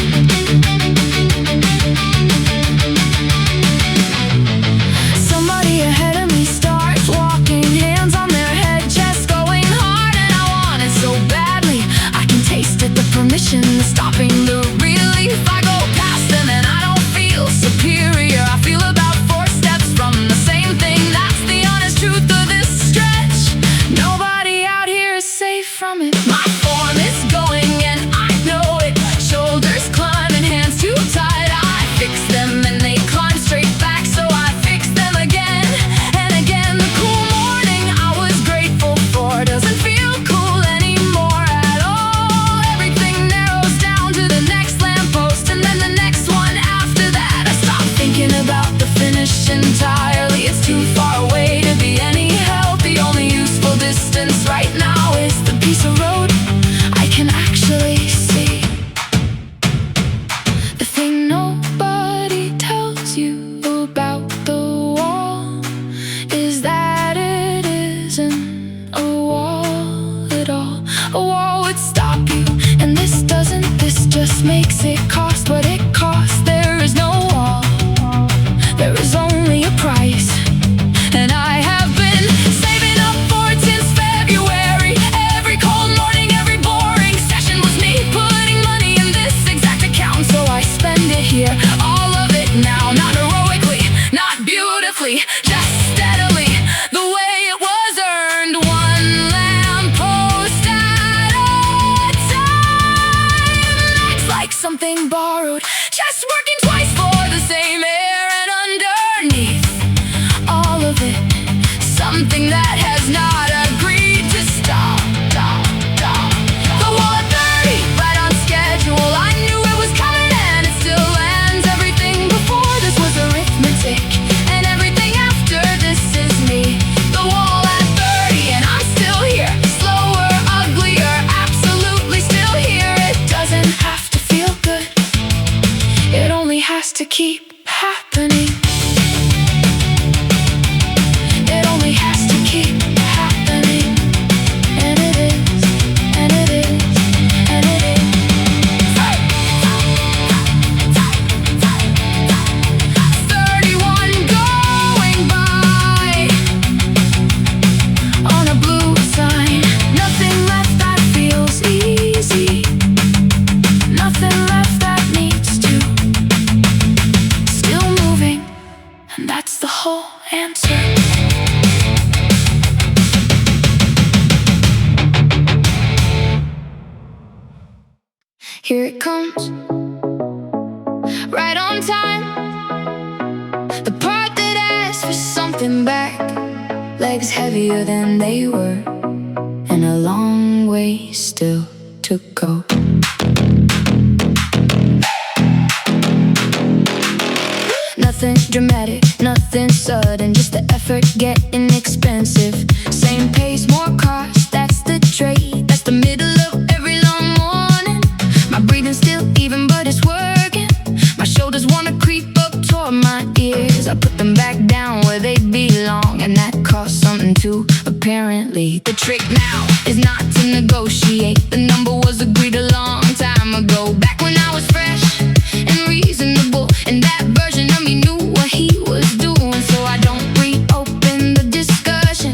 Somebody ahead of me starts walking, hands on their head, chest going hard, and I want it so badly. I can taste it, the permission, the stopping, the relief. I go past them and I don't feel superior. I feel about 4 steps from the same thing. That's the honest truth of this stretch. Nobody out here is safe from it. My form is going and I know it. Shoulders climbing, hands too tight. I fix them and they climb straight back, so I fix them again and again. The cool morning I was grateful for doesn't feel cool anymore at all. Everything narrows down to the next lamppost and then the next one after that. I stop thinking about the finish entirely. It's too far away to be any help. The only useful distance right now is the piece of road I can actually see. The thing nobody tells you about the wall is that it isn't a wall at all. A wall would stop you, and this doesn't. This just makes it cost what it costs. There is no wall, there is only a price, and I have been saving up for it since February. Every cold morning, every boring session was me putting money in this exact account, so I spend it here, all of it now. Not heroically, not beautifully, just steadily, the way it was earned. One lamppost at a time. That's like something borrowed, just working twice for the same air, and underneath all of it, something that has not agreed to stop. The wall at 30, right on schedule. I knew it was coming and it still ends. Everything before this was arithmetic, and everything after this is me. The wall at 30 and I'm still here. Slower, uglier, absolutely still here. It doesn't have to feel good, it only has to keep happening. It only has to keep happening. And it is, and it is, and it is. 31 going by on a blue sign. Nothing left that feels easy, nothing left that needs to. Still moving, and that's the whole answer. Here it comes, right on time. The part that asks for something back. Legs heavier than they were, and a long way still to go. Nothing dramatic, nothing sudden, just the effort getting expensive. Same pace, more cost, that's the trade, that's the mid them back down where they belong. And that costs something too, apparently. The trick now is not to negotiate. The number was agreed a long time ago, back when I was fresh and reasonable, and that version of me knew what he was doing. So I don't reopen the discussion,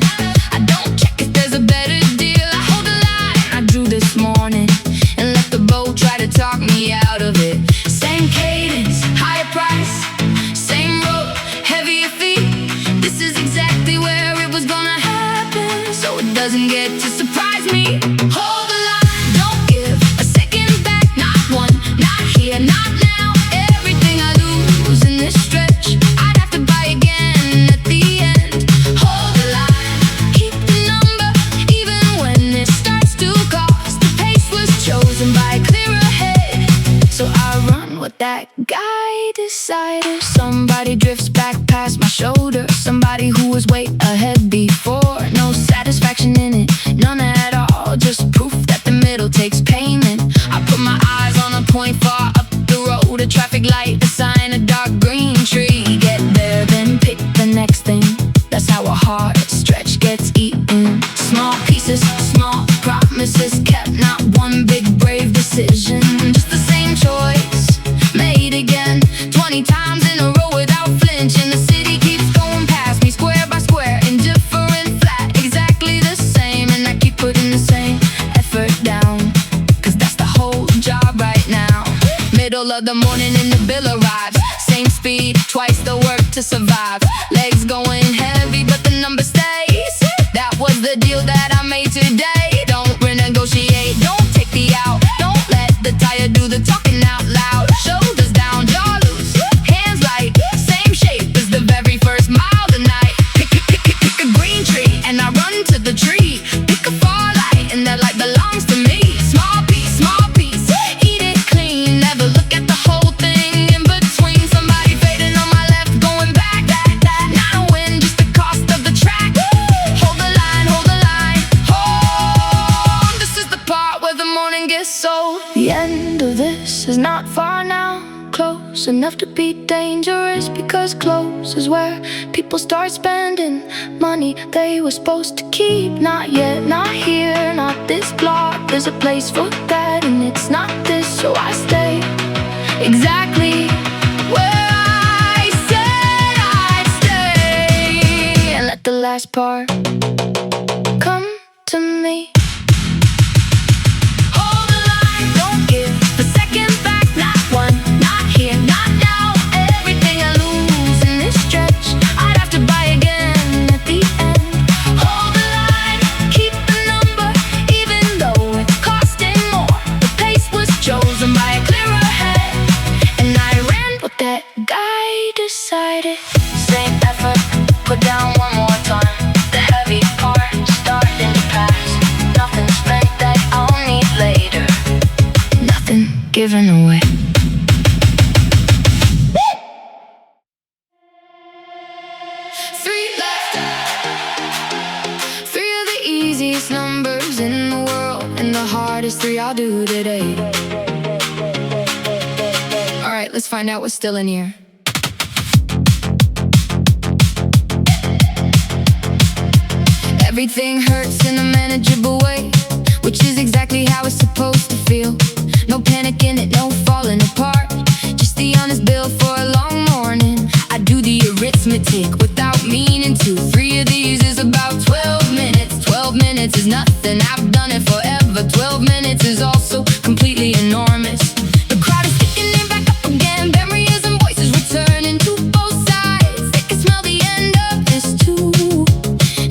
I don't check if there's a better deal. I hold the line I drew this morning and let the boat try to talk me out of it. Same cadence, higher price, same road, heavier feet. This is exactly where it was gonna happen, so it doesn't get to surprise me. Hold the line, don't give a second back. Not one, not here, not now. Everything I lose in this stretch, I'd have to buy again at the end. Hold the line, keep the number, even when it starts to cost. The pace was chosen by a clearer head, so I run what that guy decided. Somebody drifts back past my shoulder, somebody who was way ahead before. No satisfaction in it, none at all, just proof that the middle takes payment. I put my eyes on a point far up the road, a traffic light, a sign, a dark green tree. Get there, then pick the next thing. That's how a hard stretch gets eaten. Small pieces, small promises kept, not one big brave decision. Just the same choice, made again, 20 times in a row without flinching. The city keeps going past me, square by square, indifferent, flat, exactly the same. And I keep putting the same effort down, cause that's the whole job right now. Middle of the morning and the bill arrives, same speed, twice the work to survive. Legs going heavy but the number stays. That was the deal that I made today. Don't renegotiate, don't take the out, don't let the tire do the talking out loud. Shoulders down, jaw loose, hands light, same shape as the very first mile tonight. Pick a green tree and I run to the tree. Pick a far light and that light belongs to me. Small piece, eat it clean. Never look at the whole thing in between. Somebody fading on my left, going back. Not a win, just the cost of the track. Hold the line, hold. This is the part where the morning gets sold. The end of this is not far now, close enough to be dangerous, because close is where people start spending money they were supposed to keep. Not yet, not here, not this block. There's a place for that, and it's not this, so I stay exactly where I said I'd stay, and let the last part come to me. Hold the line, don't give a second back. Not one, not here, not now. Everything I lose in this stretch, I'd have to buy again at the end. Hold the line, keep the number, even though it's costing more. The pace was chosen by a clearer head, and I ran what that guy decided. Same effort, put down one more time. The heavy part starting to pass. Nothing spent that I'll need later, nothing given away. Three left, three of the easiest numbers in the world, and the hardest three I'll do today. Alright, let's find out what's still in here. Everything hurts in a manageable way, which is exactly how it's supposed to feel. No panic in it, no falling apart, just the honest bill for a long morning. I do the arithmetic without meaning to. Three of these is about 12 minutes. 12 minutes is nothing, I've done it forever. 12 minutes is also completely enormous. The crowd is picking it back up again. Memories and voices returning to both sides. They can smell the end of this too,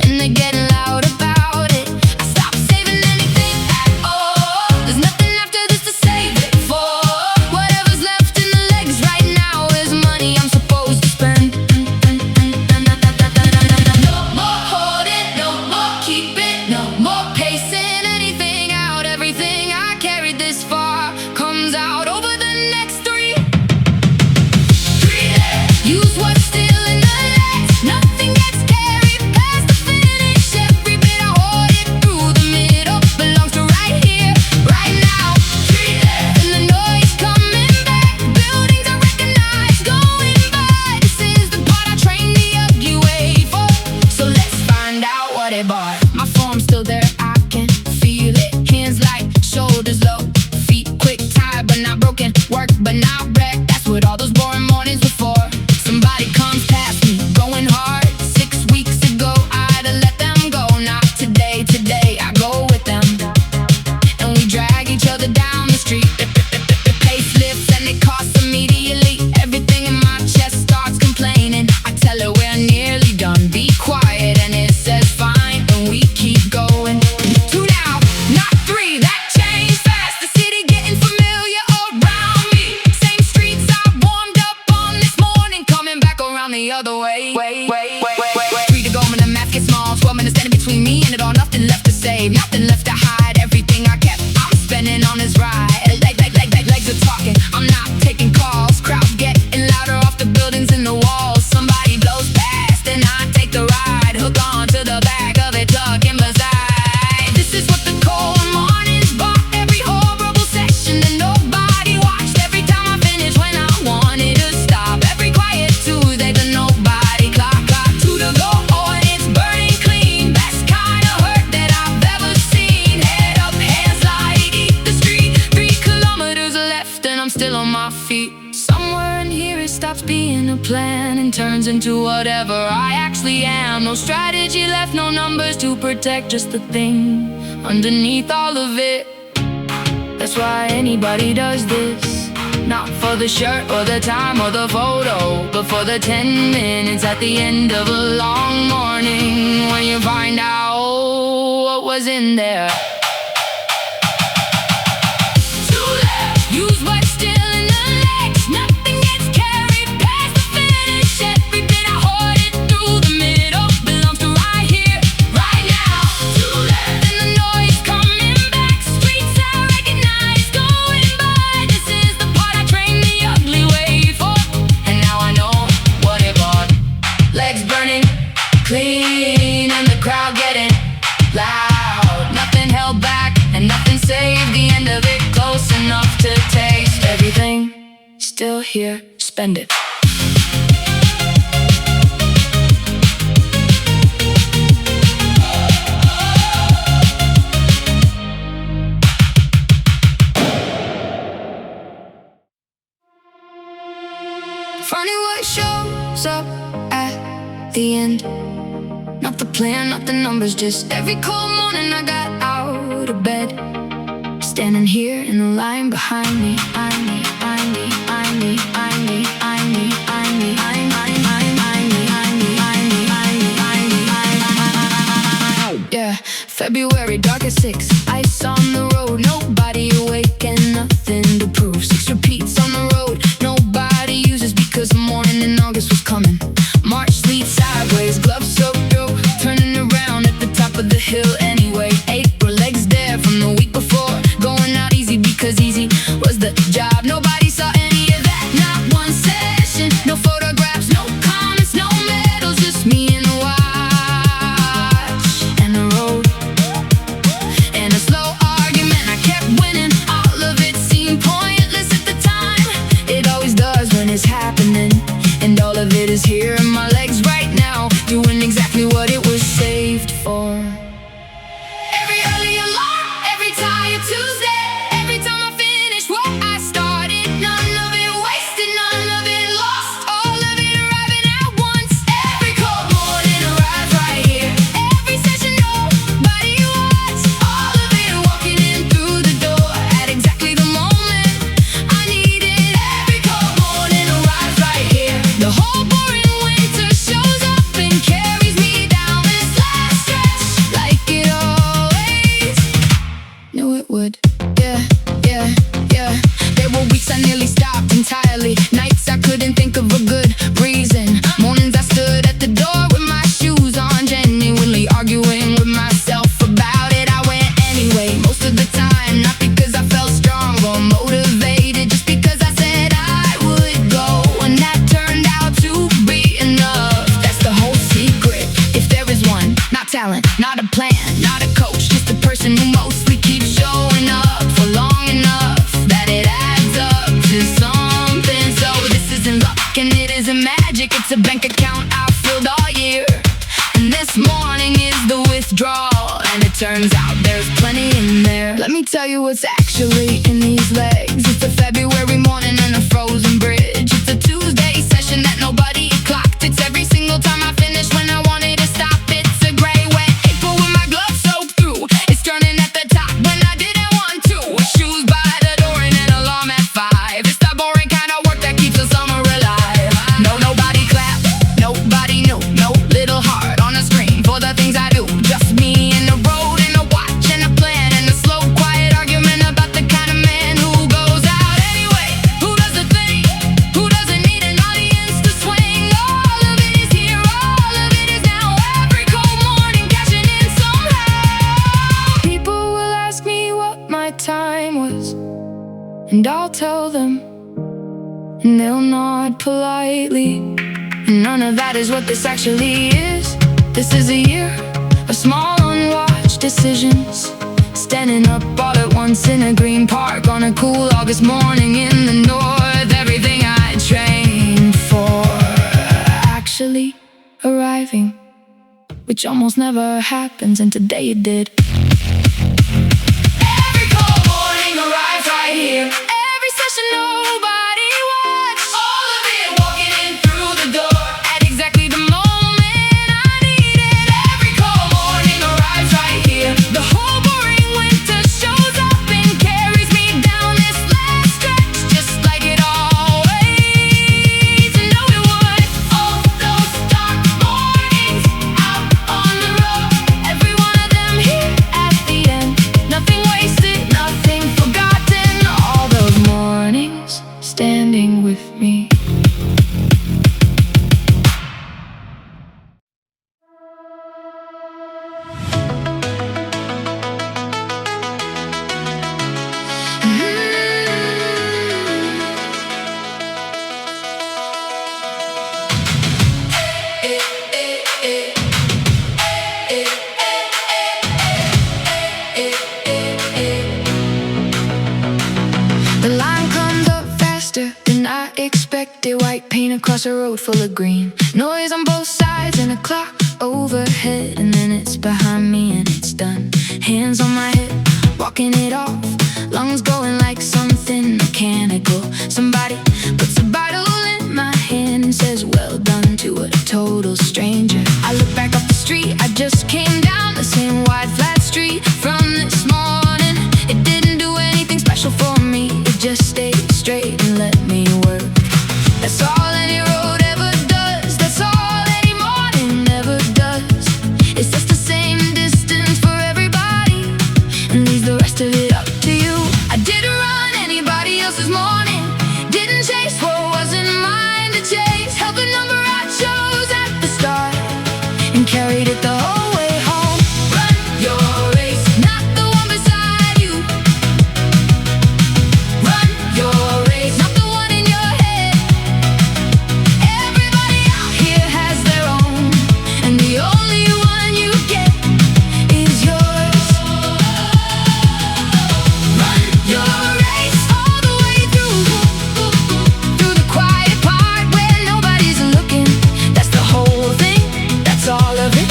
and they're getting loud about it. I stopped saving anything at all. There's nothing after this to save it for. Whatever's left in the legs right now is money I'm supposed to spend. No more holding, no more keeping, no more pacing anything out. Everything I carried this far comes out body bar. My form's still there, I can feel it. Hands light, shoulders low, feet quick, tired but not broken. Work but not wrecked, that's what all those boring mornings were for. Somebody comes past me, going hard. 6 weeks ago, I'd have let them go. Not today, today I go with them. And we drag each other down the street. The pace lifts and it costs immediately. Everything in my chest starts complaining. I tell her we're nearly done, be quiet, and it says fine, and we keep going. 2 now, not 3, that changed fast. The city getting familiar around me. Same streets I warmed up on this morning, coming back around the other way. 3 to go when the math gets small. 12 minutes standing between me and it all. Nothing left to save, nothing left to hide. Everything I kept, I'm spending on this ride. Legs are talking, I'm not taking calls. Crowds getting louder off the buildings and the walls. Somebody blows past and I take the ride. Hook on to the back of it, tucking beside. This is what the cold mornings brought. Every horrible session and nobody watched. Every time I finished when I wanted to stop. Every quiet Tuesday, the nobody clock. 2 to go, oh, and it's burning clean. Best kind of hurt that I've ever seen. Head up, hands light, eat the street. 3 kilometers left and I'm still on my feet. Somewhere in here it stops being a plan and turns into whatever I actually am. No strategy left, no numbers to protect, just the thing underneath all of it. That's why anybody does this. Not for the shirt or the time or the photo, but for the 10 minutes at the end of a long morning, when you find out what was in there. Use what's still in the legs. Nothing gets carried past the finish. Every bit I hoarded through the middle belongs to right here, right now. And the noise coming back. Streets I recognize going by. This is the part I trained the ugly way for, and now I know what it bought. Legs burning clean and the crowd getting loud. Nothing held back and nothing saved. The end of it close enough to taste. Everything still here, spend it. Funny what shows up at the end. Not the plan, not the numbers, just every cold morning I got out of bed. Standing here in the line behind me. Yeah, February, dark as 6. Ice on the road, nobody awake and nothing to prove. 6 repeats on the road, nobody uses because the morning in August was coming. March sleet sideways, gloves soaked through, turning around at the top of the hill anyway. 8 were legs there from the week before, going out easy because easy was the job. Nobody saw any of that, not one session. No photographs, no comments, no medals, just me and the watch and the road and a slow argument. I kept winning, all of it seemed pointless at the time. It always does when it's happening, and all of it is here in my legs right now, doing exactly what it was saved for. Every early alarm, every tired Tuesday, every time I finish what I started. None of it wasted, none of it lost, all of it arriving at once. Every cold morning arrives right here. Every session nobody watched, all of it walking in through the door at exactly the moment I needed. Every cold morning arrives right here. The whole boring winter shows up and carries me down this last stretch, like it always knew it would. Yeah. There were weeks I nearly stopped entirely. Nights I couldn't think of a good reason. Mornings I stood at the door with my shoes on, genuinely arguing with myself about it. I went anyway, most of the time, not because I felt strong or motivated, just because I said I would go, and that turned out to be enough. That's the whole secret, if there is one. Not talent, not a plan, not a coach, just a person who mostly keeps showing up for long enough that it adds up to something. So this isn't luck and it isn't magic, it's a bank account I filled all year, and this morning is the withdrawal. turns out there's plenty in there. Let me tell you what's actually in these legs. It's a February morning and a frozen bridge. It's a Tuesday session that nobody clocked. It's every single time I finish when I wanted to stop. It's a gray wet April with my gloves soaked through. It's turning at the top when I didn't want to. Shoes by the door and an alarm at 5. It's the boring kind of work that keeps the summer alive. No, nobody clap, nobody knew. No little heart on a screen for the things I do. Just me and the road and a watch and a plan and a slow, quiet argument about the kind of man who goes out anyway. Who does the thing? Who doesn't need an audience to swing? All of it is here, all of it is now. Every cold morning cashing in somehow. People will ask me what my time was, and I'll tell them, and they'll nod politely. And none of that is what this actually is. This is a year of small unwatched decisions. Standing up all at once in a green park on a cool August morning in the north. Everything I trained for actually arriving, which almost never happens, and today it did. Every cold morning arrives right here. Every session nobody watched. All of it walking in through the door at exactly the moment I need it. Every cold morning arrives right here. The whole boring winter shows up and carries me down this last stretch, just like it always knew it would. All those dark mornings out on the road, every one of them here at the end. Nothing wasted, nothing forgotten. All those mornings standing with me. The line comes up faster than I expected. White paint across a road full of green. Noise on both sides and a clock overhead. And then it's behind me and it's done. Hands on my hip, walking it off. Lungs going like something mechanical. Somebody puts a bottle in my hand and says well done to a total stranger. I look back up the street, I just came down the same wide flat street from this morning. It didn't do anything special for me, it just stayed straight and let me work. That's all any road ever does. That's all any morning ever does. It's just the same distance for everybody and leaves the rest of it up to you. I didn't run anybody else's morning, didn't chase what wasn't mine to chase. Held the number I chose at the start and carried it the whole way home. Run your race, not the one beside you. Run your race, not the one in your head. Everybody out here has their own, and the only one you get is yours. Run your race all the way through the quiet part where nobody's looking. That's the whole thing, that's all of it.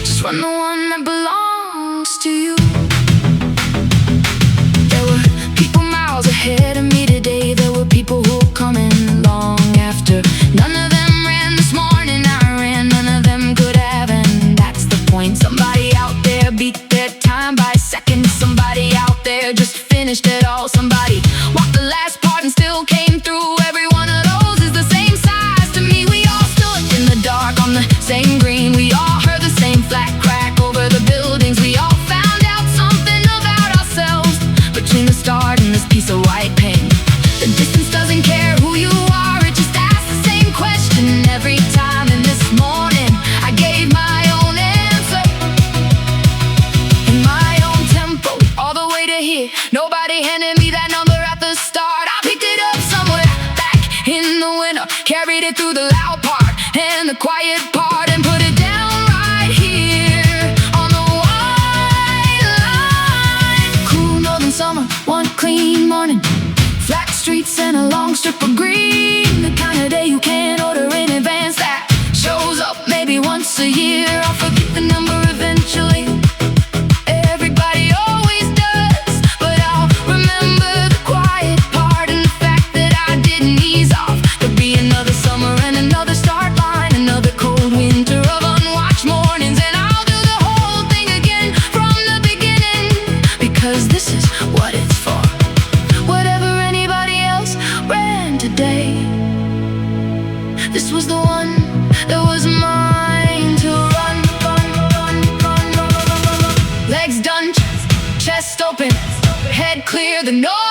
Just run the one that belongs to you. There were people miles ahead of me today. There were people who were coming long after. None of them ran this morning, I ran. None of them could have, and that's the point. Somebody out there beat their time by seconds. Somebody out there just finished it all. Somebody walked the last part and still came through. Every one of those is the same size to me. We all stood in the dark on the same green. We all heard the same flat crack over the buildings. We all found out something about ourselves between the start and this piece of white paint. The distance doesn't care who you are, it just asks the same question every time. And this morning I gave my own answer in my own tempo, all the way to here. Nobody handed me that number at the start. I picked it up somewhere back in the winter, carried it through the loud part and the quiet part, and put it down right here on the white line. Cool northern summer, one clean morning, flat streets and a long strip of green. The kind of day you can't order in advance, that shows up maybe once a year. I'll forget the number eventually. hear the noise.